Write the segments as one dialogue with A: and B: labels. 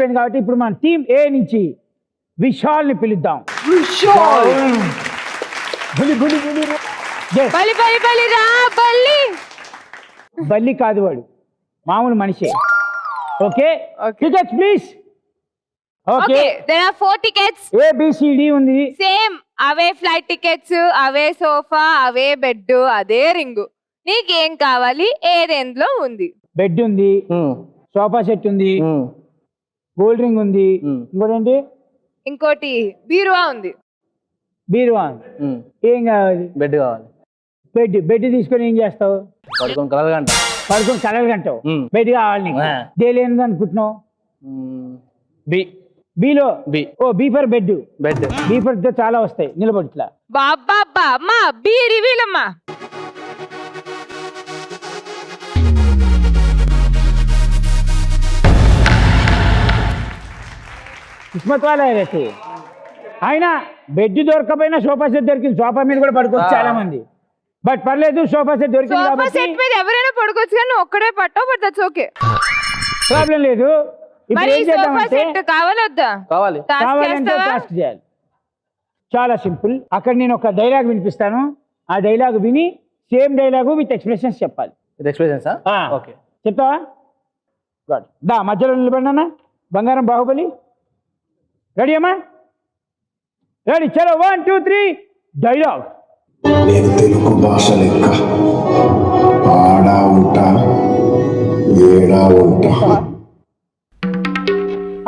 A: కాబట్టి ఇప్పుడు మన టీం ఏ నుంచి విశాల్ ని పిలుద్దాం. బల్లి కాదు వాడు, మామూలు మనిషి. Okay tickets please. Okay
B: there are 4 tickets.
A: ABCD ఉంది.
B: సేమ్ అవే ఫ్లైట్ టికెట్స్, అవే సోఫా, అవే బెడ్, అదే రింగ్. నీకేం కావాలి? ఏ రేంజ్ లో ఉంది?
A: బెడ్ ఉంది, సోఫా సెట్ ఉంది, కూల్ డ్రింక్ ఉంది, ఇంకోటి
B: ఇంకోటి బీరువా ఉంది.
A: బీరువా. ఏం కావాలి?
C: బెడ్ కావాలి.
A: బెడ్ తీసుకొని ఏం చేస్తావు?
C: పడుకొని కలగంట.
A: పడుకొని కలలు కంటావు. బెడ్ కావాలి నీకు. దేలేనిది అనుకుంటున్నావు? బీలో B for bed. B for చాలా వస్తాయి. నిలబడి ఇట్లా
B: బాబా అమ్మా బీ రివీల్ అమ్మా.
A: కిస్మత్ వాళ్ళ రేసి ఆయన బెడ్ దొరకపోయినా సోఫా సెట్ దొరికింది. సోఫా మీద కూడా పడుకోవచ్చు చాలా మంది. బట్ పర్లేదు, సోఫా సెట్ దొరికింది
B: సోఫా
A: కాబట్టి
B: సెట్ మీద ఎవరైనా పడుకోవచ్చు, కానీ నువ్వు ఒక్కడే పట్టావు. బట్ దట్స్ ఓకే,
A: ప్రాబ్లం లేదు. ఇప్పుడు
B: మరి
A: ఏం
B: సోఫా
A: చేద్దామంటే
B: సెట్ కావాలొద్దా?
C: కావాలి.
A: కావాలంటే టాస్క్ చేయాలి. చాలా సింపుల్. అక్కడ నేను ఒక డైలాగ్ వినిపిస్తాను. ఆ డైలాగ్ విని సేమ్ డైలాగు విత్ ఎక్స్ప్రెషన్స్ చెప్పాలి.
C: ఎక్స్పీరియన్స్ ఓకే
A: చెప్తావా? గుడ్. దా మధ్యలో నిలబడినా బంగారం బాహుబలి. రెడీ అమ్మా? రెడీ, చలో 1 2 3 డైలాగ్.
D: నేను తెలుగు భాష లెక్క ఆడా ఉంటా ఏడా ఉంటా.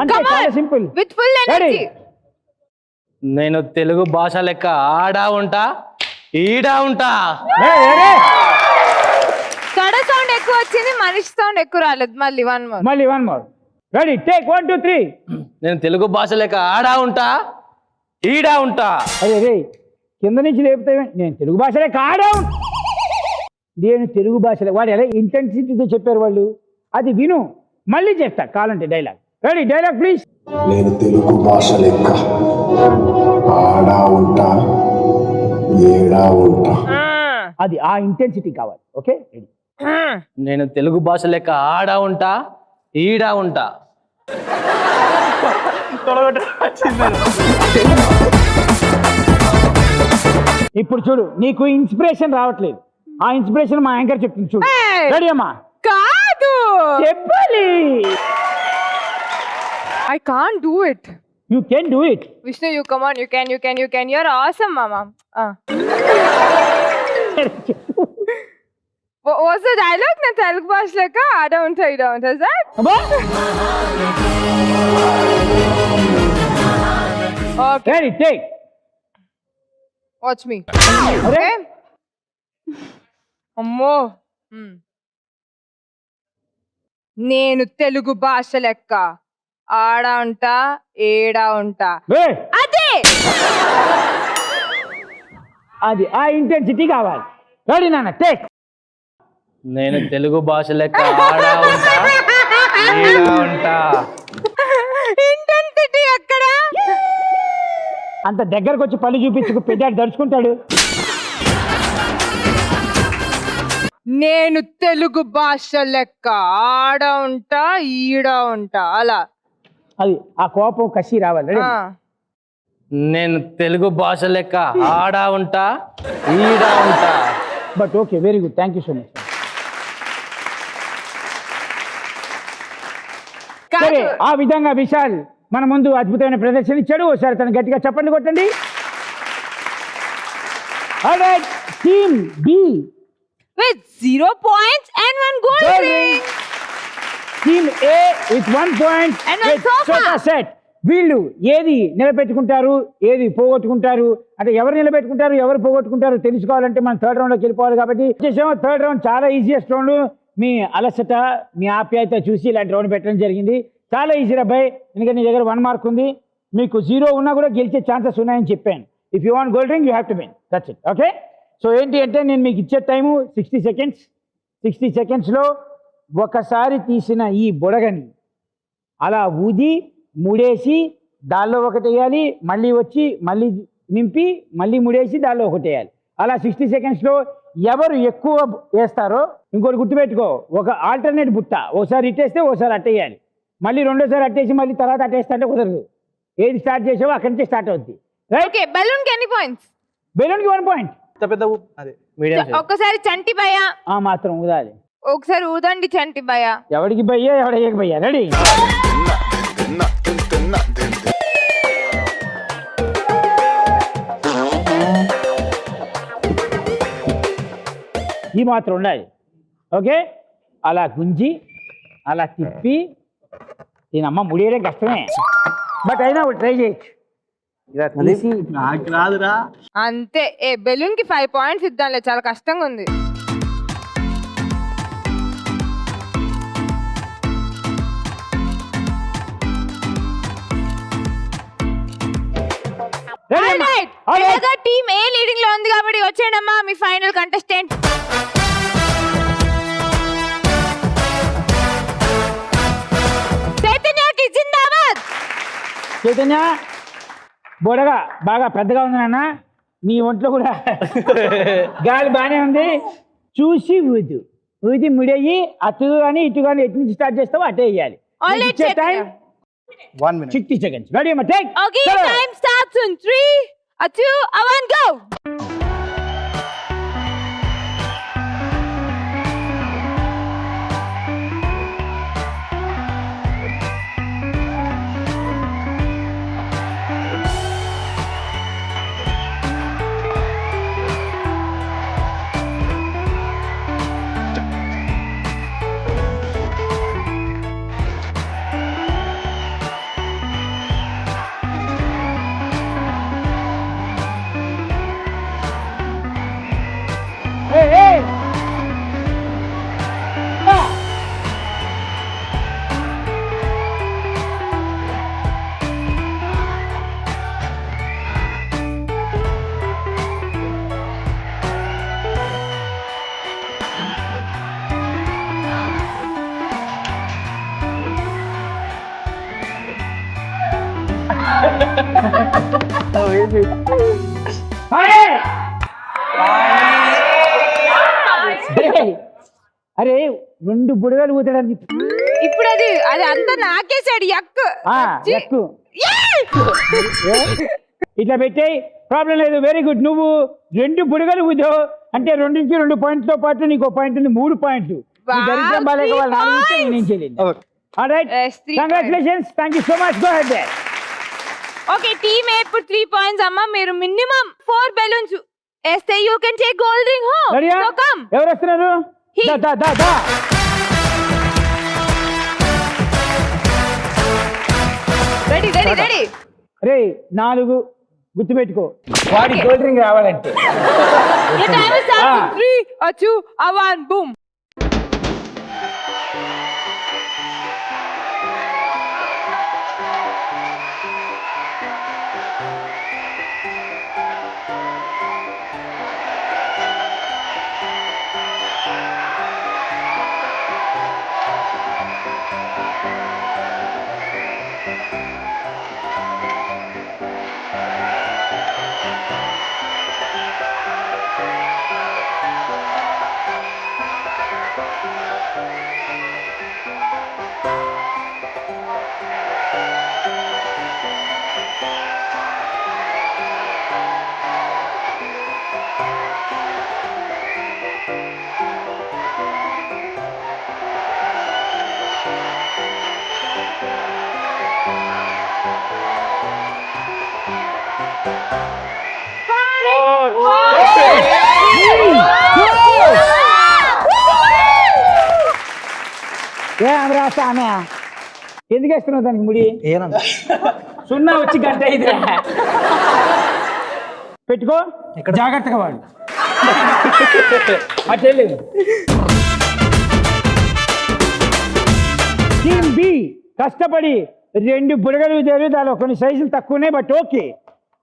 A: అంటే చాలా సింపుల్
B: విత్ ఫుల్ ఎనర్జీ.
C: నేను తెలుగు భాష లెక్క ఆడా ఉంటా ఈడా ఉంటా.
B: సడ సౌండ్ ఎక్కువ వచ్చింది, మనిషి సౌండ్ ఎక్కువ రాలేదు. మళ్ళీ వన్ మోర్.
A: Ready, take 1 2 3.
C: నేను తెలుగు భాష లెక్క ఆడా ఉంటా ఈడా ఉంటా.
A: అదే రే కింద నుంచి లేపుతావే. నేను తెలుగు భాషలే కాడా. నేను తెలుగు భాషలే. వాడు ఎలా ఇంటెన్సిటీతో చెప్పారు వాళ్ళు, అది విను. మళ్ళీ చెప్తా కావాలంటే డైలాగ్. Ready, dialogue please.
D: నేను తెలుగు భాష లెక్క ఆడా ఉంటా ఏడా ఉంటా.
A: అది ఆ ఇంటెన్సిటీ కావాలి. Okay ready.
C: నేను తెలుగు భాష లెక్క ఆడా ఉంటా ఈడా ఉంటా.
A: ఇప్పుడు చూడు, నీకు ఇన్స్పిరేషన్ రావట్లేదు. ఆ ఇన్స్పిరేషన్ మా యాంకర్ చెప్తుంది చూడు. రెడీ అమ్మా?
B: కాదు,
A: చెప్పాలి.
B: I can't do it.
A: You can do it.
B: Vishnu, you come on. You can. You're awesome, mama. What's the dialogue? Na Telugu bhash leka aada unta ida unta. Is that? Okay.
A: Ready, take.
B: Watch me.
A: Okay.
B: అమ్మో. నేను తెలుగు భాష లెక్క ఆడా ఉంటా ఏడా ఉంటా. అదే
A: అది ఆ ఇంటెన్సిటీ కావాలి. రెడీ నాన్న, టేక్.
C: నేను తెలుగు భాష లెక్క ఆడా ఉంటా ఈడా ఉంటా.
B: ఇంటెన్సిటీ ఎక్కడ?
A: అంత దగ్గరకు వచ్చి పళ్ళు చూపించుకు పెద్దాడు దడుచుకుంటాడు.
B: నేను తెలుగు భాష లెక్క ఆడ ఉంటా ఈడ ఉంటా. అలా
A: అది ఆ కోపం కసి రావాలి.
C: నేను తెలుగు భాష లెక్క ఆడా ఉంటా ఈడా ఉంటా.
A: But okay, very good, thank you so much. సరే, ఆ విధంగా విశాల్ మన ముందు అద్భుతమైన ప్రదర్శన ఇచ్చాడు. ఒకసారి తను గట్టిగా చప్పట్లు కొట్టండి. Alright, team B
B: with 0 points and 1 gold ring.
A: Team A with 1 point
B: and 1 sofa
A: set. వీళ్ళు ఏది నిలబెట్టుకుంటారు, ఏది పోగొట్టుకుంటారు, అంటే ఎవరు నిలబెట్టుకుంటారు, ఎవరు పోగొట్టుకుంటారు తెలుసుకోవాలంటే మనం థర్డ్ రౌండ్లోకి వెళ్ళిపోవాలి. కాబట్టి థర్డ్ రౌండ్ చాలా ఈజియెస్ట్ రౌండ్. మీ అలసట, మీ ఆప్యాయత చూసి ఇలాంటి రౌండ్ పెట్టడం జరిగింది. చాలా ఈజీ అబ్బాయి, ఎందుకంటే నీ దగ్గర 1 మార్క్ ఉంది. మీకు 0 ఉన్నా కూడా గెలిచే ఛాన్సెస్ ఉన్నాయని చెప్పాను. If you want gold ring you have to win, that's it. Okay, so ఏంటి అంటే నేను మీకు ఇచ్చే టైము 60 seconds. 60 secondsలో ఒకసారి తీసిన ఈ బుడగని అలా ఊది ముడేసి దానిలో ఒకటి వేయాలి, మళ్ళీ వచ్చి మళ్ళీ నింపి మళ్ళీ ముడేసి దానిలో ఒకటి వేయాలి. అలా 60 secondsలో ఎవరు ఎక్కువ వేస్తారో, ఇంకోటి గుర్తుపెట్టుకో, ఒక ఆల్టర్నేట్ బుట్ట, ఒకసారి ఇట్టేస్తే ఒకసారి అట్టేయాలి. మళ్ళీ రెండోసారి అట్టేసి మళ్ళీ తర్వాత అట్టేస్తా అంటే కుదరదు. ఏది స్టార్ట్ చేసావో అక్కడి నుంచి స్టార్ట్ అవుద్ది. రైట్?
B: ఓకే, బెలూన్ కి ఎన్ని పాయింట్స్?
A: బెలూన్ కి 1 పాయింట్.
C: పెద్ద అదే మీడియం
B: ఒక్కసారి చంటి భయ
A: ఆ మాత్రం ఊదాలి.
B: ఒకసారి ఊదండి చంటి భయ.
A: ఎవడికి భయ్యా ఎవడయ్యకి భయ్యా. రెడీ? ఈ మాత్రం ఉండాలి. ఓకే, అలా గుంజి అలా తిప్పి దీనమ్మ ముడియడం కష్టమే, బట్ అయినా ట్రై చేయొచ్చు. ఇలా తీసి
C: నాకు రాదురా.
B: అంతే. ఏ బెలూన్ కి 5 పాయింట్స్ ఇద్దాంలే, చాలా కష్టంగా ఉంది.
A: రెడీ అమ్మా? All right.
B: టీమ్ ఏ లీడింగ్ లో ఉంది కాబట్టి వచ్చేయండమ్మా మీ ఫైనల్ కంటెస్టెంట్. చైతన్యకి జిందాబాద్.
A: చైతన్య బోడగా బాగా పెద్దగా ఉంది నాన్న, నీ ఒంట్లో కూడా గాలి బాగానే ఉంది. చూసి ఊదు, ఊది ముడయ్యి అటు కానీ ఇటు కానీ ఎటు నుంచి స్టార్ట్ చేస్తావో అటే వేయాలి.
B: All right,
A: time
C: 1 minute.
A: 60 seconds. Ready అమ్మా? Take.
B: Okay, time starts in 3, 2, 1, go.
A: Hey, hey. అరే 2 బుడగలు ఊతడానికి
B: ఇప్పుడు అది అది అంతా నాకేసాడు యక్.
A: ఎక్కు ఇట్లా పెట్టాయి, ప్రాబ్లం లేదు. Very good. నువ్వు 2 బుడగలు ఊదావు అంటే 2 నుంచి 2 పాయింట్లతో పాటు నీకు 1 పాయింట్ ఉంది, 3 పాయింట్లు. దరిద్రం బాలేక వాళ్ళు 4 ఇస్తే నేను చేయలేదు. Alright, congratulations, thank you so much. Go ahead there.
B: Okay, team A ఇప్పుడు 3 పాయింట్స్ అమ్మా. మీరు మినిమం 4 బెలూన్స్ వేస్తే you can take gold ring home.
A: రెడీయా?
B: So come.
A: ఎవరు వస్తున్నారు? దా దా దా దా.
B: Ready ready ready.
A: రే 4 గుర్తుపెట్టుకో, వాడి గోల్డ్ రింగ్ రావాలంటే.
B: Your time is up in 3, 2, 1, boom. ఏ అమరాస్తా ఆమె ఎందుకు వేస్తున్నావు దానికి ముడి? సున్నా వచ్చి గంట అయితే పెట్టుకో, జాగ్రత్తగా వాడు. అట్టలేదు. టీమ్ బి కష్టపడి 2 బుడగలు ఊదారు, దానిలో కొన్ని సైజులు తక్కువనే, బట్ ఓకే.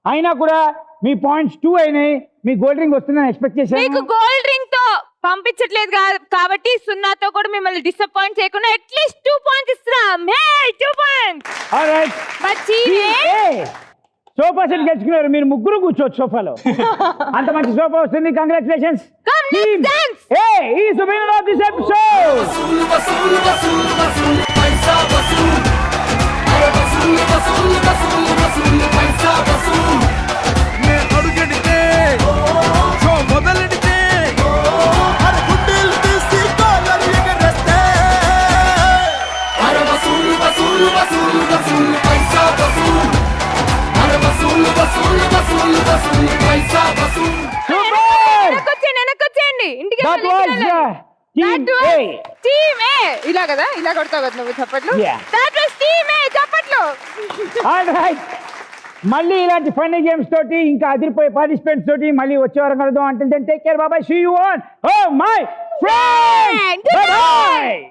B: అయినా కూడా మీ పాయింట్స్ 2 అయినాయి. మీ గోల్డ్ రింగ్ వస్తుందని ఎక్స్పెక్ట్ మీకు
A: చేశాను.
B: గోల్డ్ రింగ్ తో పంపించట్లేదు కాబట్టి సున్నాతో కూడా మిమ్మల్ని డిసప్పాయింట్ చేయకుండా అట్లీస్ట్ 2 పాయింట్స్ ఇస్తున్నాం. హే 2 పాయింట్స్.
A: ఆల్రైట్,
B: బచ్చి
A: సోఫా సెట్ గెలుచుకున్నారు. మీరు 3 కూర్చోవచ్చు సోఫాలో. అంత మంచి సోఫా వస్తుంది. Congratulations.
B: Come, let's dance.
A: He is the winner of this episode.
E: వెనకొచ్చేయండి ఇంటికి
A: That was team A.
E: Team A ఇలా కదా ఇలా కొడతావు కదా నువ్వు చప్పట్లు
A: Yeah.
E: That was team A చప్పట్లు
A: ఆల్ రైట్ మళ్ళీ ఇలాంటి ఫన్నీ గేమ్స్ తోటి ఇంకా అదిరిపోయే పార్టిసిపెంట్స్ తోటి మళ్ళీ వచ్చే వారం కలుద్దాం అంటే టేక్ కేర్ బాబాయ్ see you on oh my friend
E: Good night.
A: By